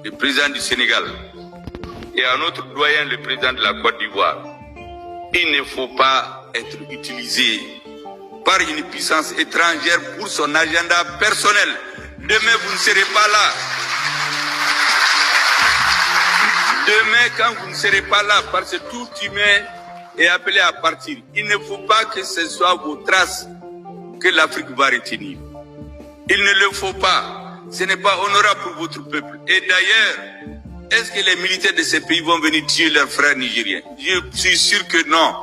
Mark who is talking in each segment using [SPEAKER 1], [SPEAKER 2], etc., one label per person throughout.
[SPEAKER 1] le président du Sénégal, et à notre doyen, le président de la Côte d'Ivoire, il ne faut pas être utilisé par une puissance étrangère pour son agenda personnel. Demain, vous ne serez pas là. Demain, quand vous ne serez pas là, parce que tout humain est appelé à partir, il ne faut pas que ce soit vos traces que l'Afrique va retenir. Il ne le faut pas. Ce n'est pas honorable pour votre peuple. Et d'ailleurs, est-ce que les militaires de ces pays vont venir tuer leurs frères nigériens? Je suis sûr que non.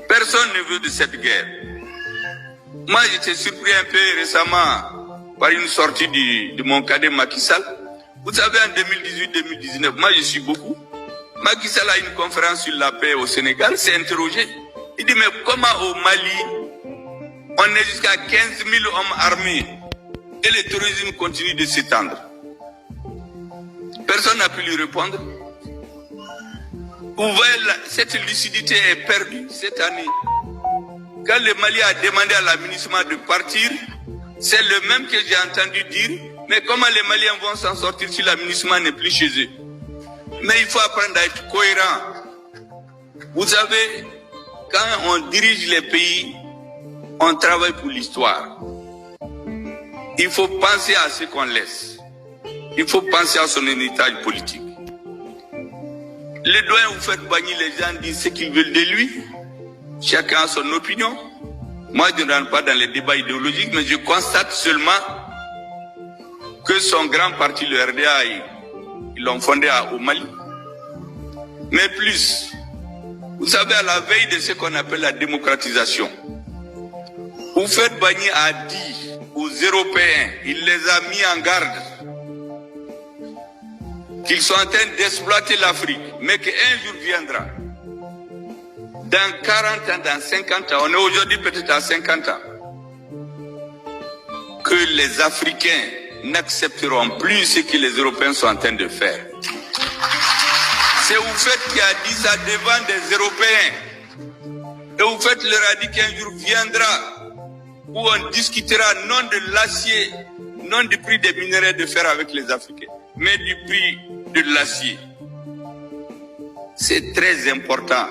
[SPEAKER 1] Personne ne veut de cette guerre. Moi, j'étais surpris un peu récemment par une sortie de mon cadet Macky Sall. Vous savez, en 2018-2019, moi je suis beaucoup. Macky Sall a une conférence sur la paix au Sénégal, s'est interrogé. Il dit, mais comment au Mali, on est jusqu'à 15 000 hommes armés et le terrorisme continue de s'étendre? Personne n'a pu lui répondre. Vous voyez, cette lucidité est perdue cette année. Quand le Mali a demandé à l'administration de partir, c'est le même que j'ai entendu dire, mais comment les Maliens vont s'en sortir si l'administration n'est plus chez eux? Mais il faut apprendre à être cohérent. Vous savez, quand on dirige les pays, on travaille pour l'histoire. Il faut penser à ce qu'on laisse. Il faut penser à son héritage politique. Les doyens vous faites bagner, les gens disent ce qu'ils veulent de lui. Chacun a son opinion. Moi, je ne rentre pas dans les débats idéologiques, mais je constate seulement que son grand parti, le RDA, ils l'ont fondé au Mali. Mais plus, vous savez, à la veille de ce qu'on appelle la démocratisation, vous faites bagner a dit aux Européens, il les a mis en garde, qu'ils sont en train d'exploiter l'Afrique, mais qu'un jour viendra, dans 40 ans, dans 50 ans, on est aujourd'hui peut-être à 50 ans, que les Africains n'accepteront plus ce que les Européens sont en train de faire. C'est Oufet qui a dit ça devant des Européens. Et Oufet leur a dit qu'un jour viendra où on discutera non de l'acier, non du prix des minerais de fer avec les Africains, mais du prix de l'acier. C'est très important.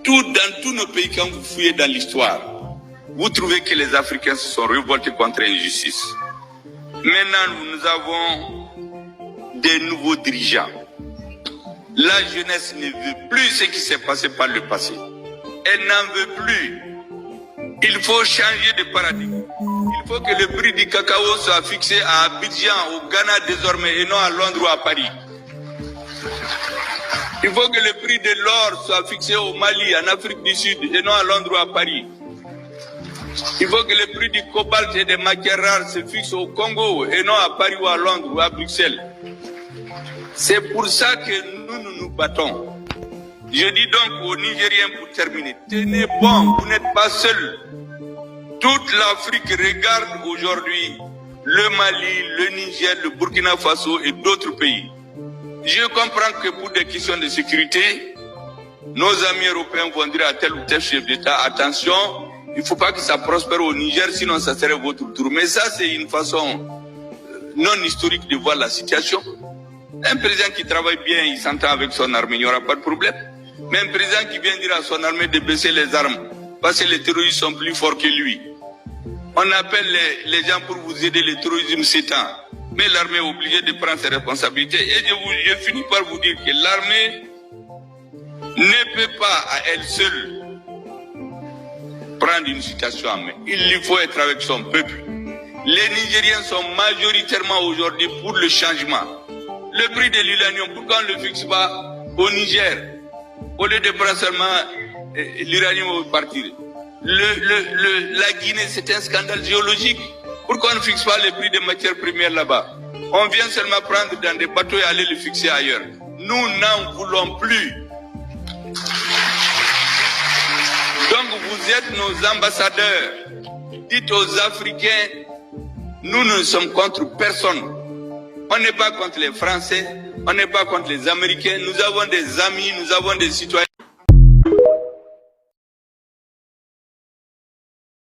[SPEAKER 1] Dans tous nos pays, quand vous fouillez dans l'histoire, vous trouvez que les Africains se sont révoltés contre l'injustice. Maintenant, nous avons des nouveaux dirigeants. La jeunesse ne veut plus ce qui s'est passé par le passé. Elle n'en veut plus. Il faut changer de paradigme. Il faut que le prix du cacao soit fixé à Abidjan, au Ghana désormais, et non à Londres ou à Paris. Il faut que le prix de l'or soit fixé au Mali, en Afrique du Sud, et non à Londres ou à Paris. Il faut que le prix du cobalt et des matières rares se fixe au Congo, et non à Paris ou à Londres ou à Bruxelles. C'est pour ça que nous battons. Je dis donc aux Nigériens pour terminer, tenez bon, vous n'êtes pas seuls. Toute l'Afrique regarde aujourd'hui le Mali, le Niger, le Burkina Faso et d'autres pays. Je comprends que pour des questions de sécurité, nos amis européens vont dire à tel ou tel chef d'État, attention, il ne faut pas que ça prospère au Niger, sinon ça serait votre tour. Mais ça, c'est une façon non historique de voir la situation. Un président qui travaille bien, il s'entend avec son armée, il n'y aura pas de problème. Mais un président qui vient dire à son armée de baisser les armes, parce que les terroristes sont plus forts que lui. On appelle les gens pour vous aider, le terrorisme s'étend. Mais l'armée est obligée de prendre ses responsabilités. Et je finis par vous dire que l'armée ne peut pas à elle seule prendre une situation en main. Il lui faut être avec son peuple. Les Nigériens sont majoritairement aujourd'hui pour le changement. Le prix de l'uranium, pourquoi on ne le fixe pas au Niger? Au lieu de prendre seulement l'uranium au partir. La Guinée, c'est un scandale géologique. Pourquoi on ne fixe pas le prix des matières premières là-bas? On vient seulement prendre dans des bateaux et aller le fixer ailleurs. Nous n'en voulons plus. Donc vous êtes nos ambassadeurs. Dites aux Africains, nous ne sommes contre personne. On n'est pas contre les Français, on n'est pas contre les Américains. Nous avons des amis, nous avons des citoyens.